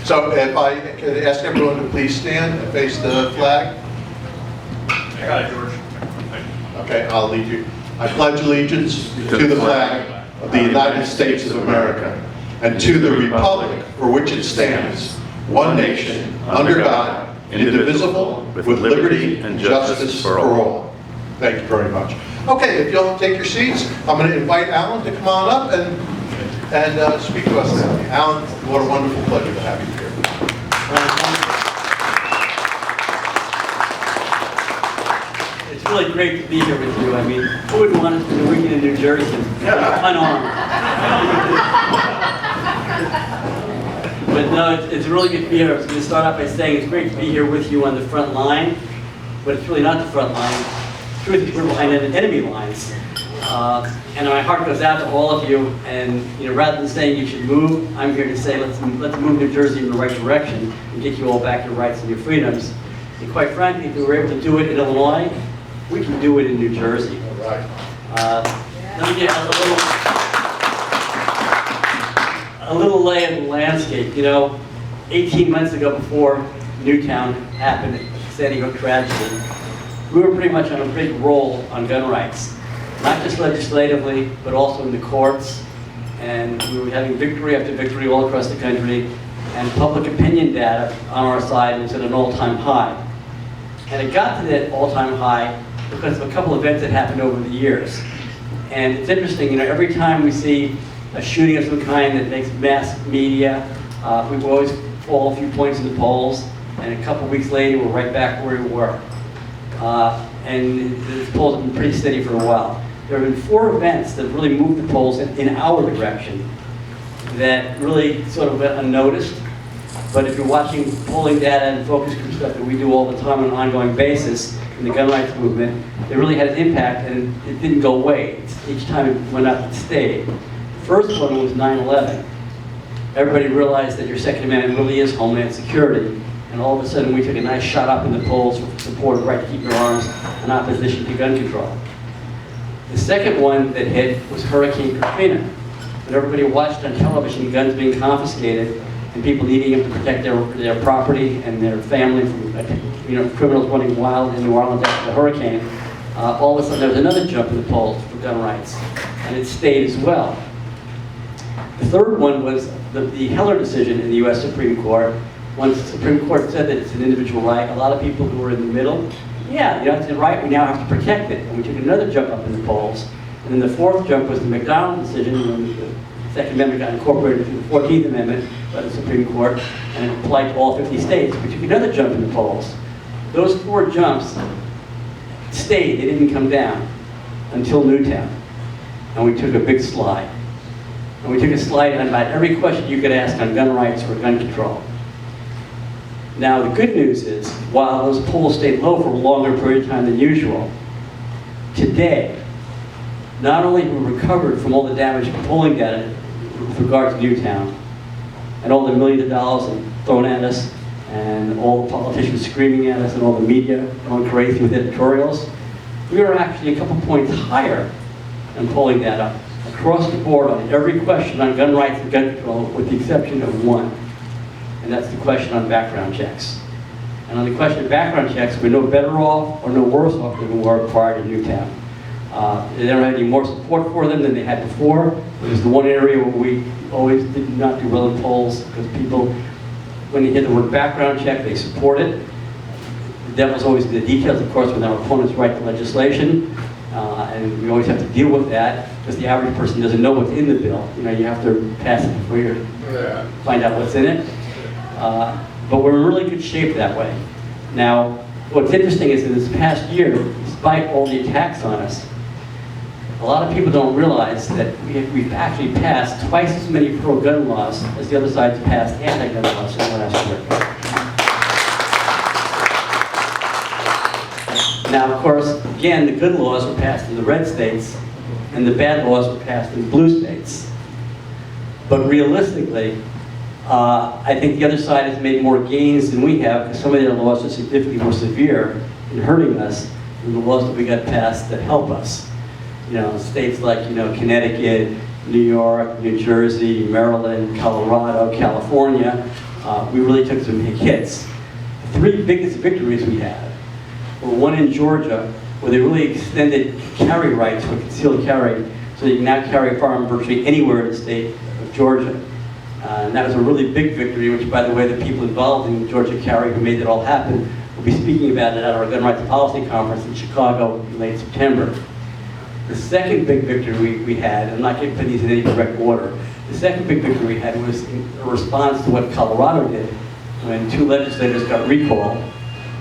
So if I could ask everyone to please stand and face the flag. I got it, George. Okay, I'll lead you. I pledge allegiance to the flag of the United States of America and to the republic for which it stands, one nation, under God, indivisible, with liberty and justice for all. Thank you very much. Okay, if you'll take your seats, I'm going to invite Alan to come on up and speak to us now. Alan, what a wonderful pleasure to have you here. It's really great to be here with you. I mean, who would want us to be working in New Jersey? Unarmed. But no, it's really good to be here. I was going to start off by saying it's great to be here with you on the front line, but it's really not the front line. Truth is, we're behind enemy lines. And my heart goes out to all of you. And rather than saying you should move, I'm here to say let's move New Jersey in the right direction and get you all back your rights and your freedoms. And quite frankly, if we were able to do it in Illinois, we can do it in New Jersey. All right. Let me get a little lay of the landscape. 18 months ago, before Newtown happened, Sandy Hook tragedy, we were pretty much on a big roll on gun rights. Not just legislatively, but also in the courts. And we were having victory after victory all across the country. And public opinion data on our side was at an all-time high. And it got to that all-time high because of a couple of events that happened over the years. And it's interesting, every time we see a shooting of some kind that makes mass media, we always fall a few points in the polls, and a couple of weeks later, we're right back where we were. And the polls have been pretty steady for a while. There have been 4 events that really moved the polls in our direction that really sort of went unnoticed. But if you're watching polling data and focus group stuff that we do all the time on an ongoing basis in the gun rights movement, it really had an impact, and it didn't go away. Each time it went up, it stayed. The first one was 9/11. Everybody realized that your Second Amendment really is homeland security, and all of a sudden we took a nice shot up in the polls for support of the right to keep your arms in opposition to gun control. The second one that hit was Hurricane Katrina. When everybody watched on television guns being confiscated and people needing them to protect their property and their family from criminals running wild in New Orleans after the hurricane, all of a sudden there was another jump in the polls for gun rights, and it stayed as well. The third one was the Heller decision in the U.S. Supreme Court. Once the Supreme Court said that it's an individual right, a lot of people who were in the middle, it's a right, we now have to protect it. And we took another jump up in the polls. And then the fourth jump was the McDonald decision, when the Second Amendment got incorporated into the 14th Amendment by the Supreme Court, and it applied to all 50 states. We took another jump in the polls. Those 4 jumps stayed, they didn't come down until Newtown. And we took a big slide. And we took a slide on about every question you could ask on gun rights or gun control. Now, the good news is, while those polls stayed low for a longer period of time than usual, today, not only have we recovered from all the damage to polling data with regard to Newtown, and all the millions of dollars thrown at us, and all the politicians screaming at us, and all the media going crazy with editorials, we are actually a couple points higher in polling data across the board on every question on gun rights and gun control, with the exception of one. And that's the question on background checks. And on the question of background checks, we're no better off or no worse off than we were prior to Newtown. They don't have any more support for them than they had before. It was the one area where we always did not do well in polls, because people, when they hear the word background check, they support it. The devil's always in the details, of course, when our opponents write the legislation. And we always have to deal with that, because the average person doesn't know what's in the bill. You have to pass it before you find out what's in it. But we're in really good shape that way. Now, what's interesting is in this past year, despite all the attacks on us, a lot of people don't realize that we've actually passed twice as many pro-gun laws as the other side's passed anti-gun laws in the last year. Now, of course, again, the good laws were passed in the red states, and the bad laws were passed in the blue states. But realistically, I think the other side has made more gains than we have, because some of their laws are significantly more severe in hurting us than the laws that we got passed that help us. States like, Connecticut, New York, New Jersey, Maryland, Colorado, California, we really took some hits. The three biggest victories we had were one in Georgia, where they really extended carry rights for concealed carry, so you can now carry a firearm virtually anywhere in the state of Georgia. And that was a really big victory, which, by the way, the people involved in Georgia Carry who made it all happen will be speaking about it at our Gun Rights Policy Conference in Chicago in late September. The second big victory we had, and I'm not going to put these in any direct order, the second big victory we had was in response to what Colorado did when two legislators got recalled,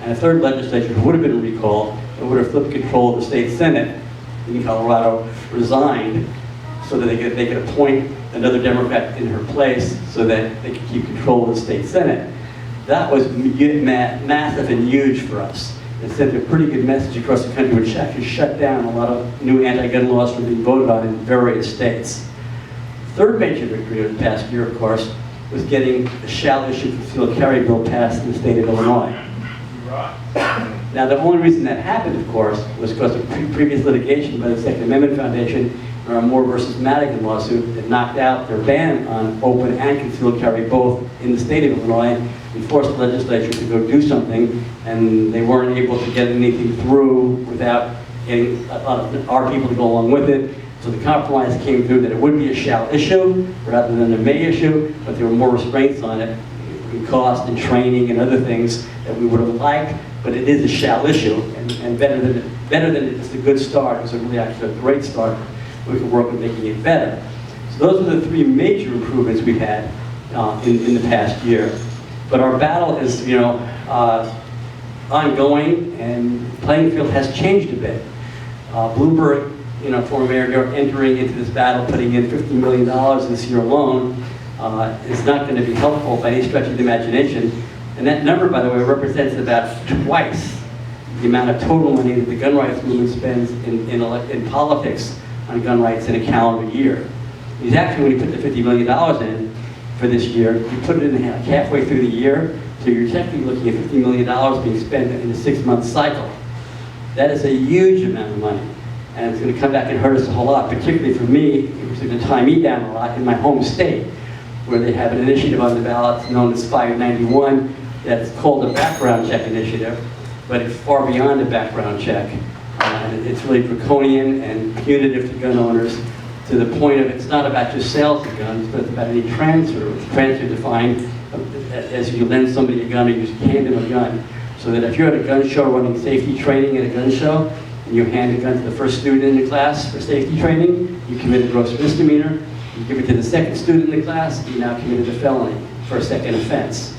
and a third legislature who would have been recalled and would have flipped control of the state Senate in Colorado resigned so that they could appoint another Democrat in her place so that they could keep control of the state Senate. That was massive and huge for us. It sent a pretty good message across the country, which actually shut down a lot of new anti-gun laws from being voted on in various states. Third major victory of the past year, of course, was getting the shall issue concealed carry bill passed in the state of Illinois. Now, the only reason that happened, of course, was because of previous litigation by the Second Amendment Foundation and our Moore versus Madigan lawsuit that knocked out their ban on open and concealed carry both in the state of Illinois and forced the legislature to go do something, and they weren't able to get anything through without getting a lot of our people to go along with it. So the compromise came through that it would be a shall issue rather than a may issue, but there were more restraints on it in cost and training and other things that we would have liked, but it is a shall issue, and better than it's a good start. It was really actually a great start. We could work on making it better. So those are the three major improvements we've had in the past year. But our battle is, ongoing, and the playing field has changed a bit. Bloomberg, former mayor, entering into this battle, putting in $50 million this year alone, is not going to be helpful by any stretch of the imagination. And that number, by the way, represents about twice the amount of total money that the gun rights movement spends in politics on gun rights in a calendar year. He's actually, when you put the $50 million in for this year, you put it in halfway through the year, so you're technically looking at $50 million being spent in a 6-month cycle. That is a huge amount of money, and it's going to come back and hurt us a whole lot, particularly for me. It's going to tie me down a lot in my home state, where they have an initiative on the ballot known as 591 that's called a background check initiative, but it's far beyond a background check. It's really draconian and punitive to gun owners, to the point of it's not about just sales of guns, but it's about any transfer. It's transfer defined as you lend somebody a gun or you hand them a gun. So that if you're at a gun show running safety training at a gun show, and you hand a gun to the first student in the class for safety training, you commit a gross misdemeanor. You give it to the second student in the class, you now committed a felony for a second offense.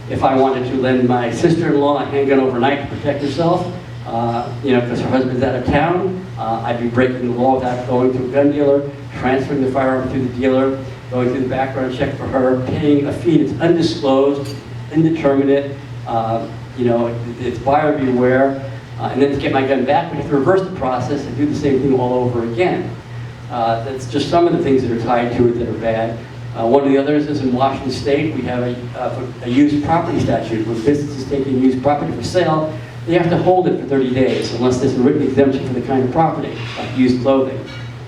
If I wanted to lend my sister-in-law a handgun overnight to protect herself, because her husband's out of town, I'd be breaking the law without going to a gun dealer, transferring the firearm to the dealer, going through the background check for her, paying a fee that's undisclosed, indeterminate, it's buyer beware, and then to get my gun back, we have to reverse the process and do the same thing all over again. That's just some of the things that are tied to it that are bad. One of the others is in Washington State, we have a used property statute. When businesses taking used property for sale, they have to hold it for 30 days unless there's a written exemption for the kind of property, like used clothing.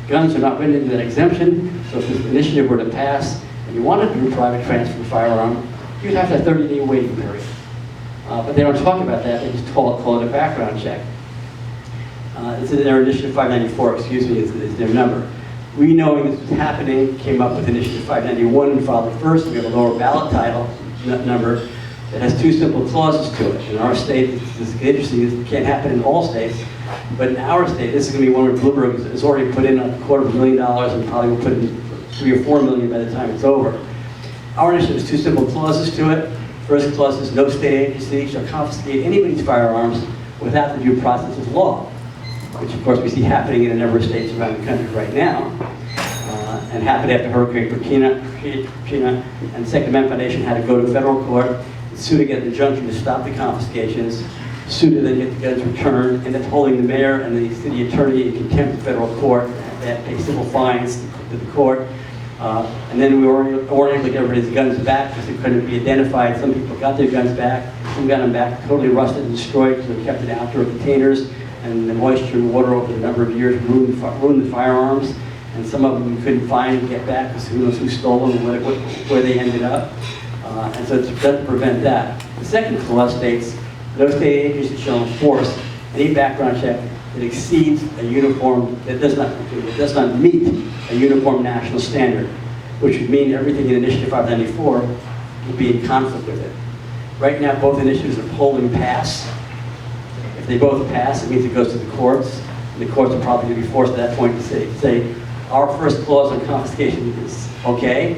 Guns are not written into that exemption, so if this initiative were to pass and you wanted to do a private transfer firearm, you'd have that 30-day waiting period. But they don't talk about that, they just call it a background check. It's in their Initiative 594, is their number. We, knowing this was happening, came up with Initiative 591 and filed it first. We have a lower ballot title number that has two simple clauses to it. In our state, this is interesting, it can't happen in all states, but in our state, this is going to be one where Bloomberg has already put in $250,000 and probably will put in $3 or $4 million by the time it's over. Our initiative has two simple clauses to it. First clause is no state agency shall confiscate anybody's firearms without the due process of law, which of course we see happening in a number of states around the country right now, and happened after Hurricane Katrina, and the Second Amendment Foundation had to go to federal court and sue to get an injunction to stop the confiscations, sue to then get the guns returned, and then holding the mayor and the city attorney in contempt of federal court. They had to pay civil fines to the court. And then we weren't able to get everybody's guns back because they couldn't be identified. Some people got their guns back, some got them back totally rusted and destroyed, so they kept it in outdoor containers, and the moisture and water over the number of years ruined the firearms, and some of them we couldn't find and get back because who knows who stole them and where they ended up. And so it's to prevent that. The second clause states, no state agency shall enforce any background check that exceeds a uniform, that does not meet a uniform national standard, which would mean everything in Initiative 594 would be in conflict with it. Right now, both initiatives are polling pass. If they both pass, it means it goes to the courts, and the courts are probably going to be forced at that point to say our first clause on confiscation is okay,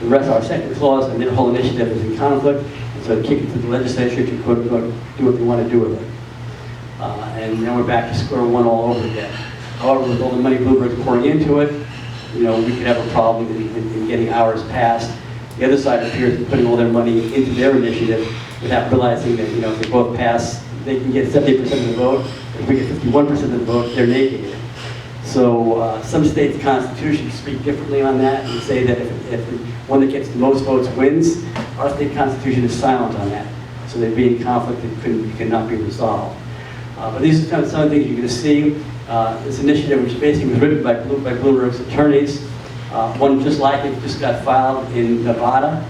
the rest of our second clause and their whole initiative is in conflict, and so kick it to the legislature to quote unquote do what they want to do with it. And then we're back to square one all over again. However, with all the money Bloomberg's pouring into it, we could have a problem in getting ours passed. The other side appears to be putting all their money into their initiative without realizing that, if they both pass, they can get 70% of the vote. If we get 51% of the vote, they're making it. So some states' constitutions speak differently on that and say that if the one that gets the most votes wins, our state constitution is silent on that. So they'd be in conflict that cannot be resolved. But these are kind of some of the things you're going to see. This initiative, which basically was written by Bloomberg's attorneys, one just like it just got filed in Nevada.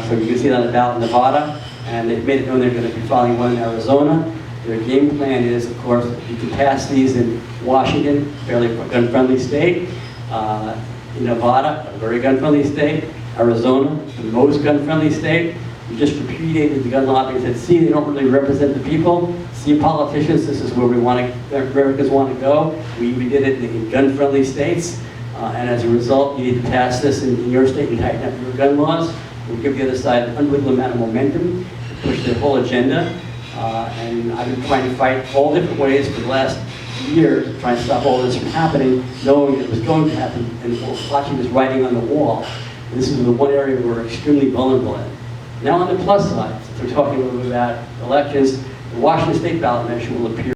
So you can see it on the ballot in Nevada, and they've made it known they're going to be filing one in Arizona. Their game plan is, of course, you can pass these in Washington, fairly gun-friendly state, in Nevada, a very gun-friendly state, Arizona, the most gun-friendly state. You just repudiated the gun lobby and said, see, they don't really represent the people. See, politicians, this is where Americans want to go. We did it in gun-friendly states. And as a result, you need to pass this in your state and tighten up your gun laws. We'll give the other side an unbelievable amount of momentum to push their whole agenda. And I've been trying to fight all different ways for the last year to try and stop all this from happening, knowing that it was going to happen, and watching this writing on the wall. And this is the one area we're extremely vulnerable in. Now on the plus side, since we're talking a little bit about elections, the Washington state ballot measure will appear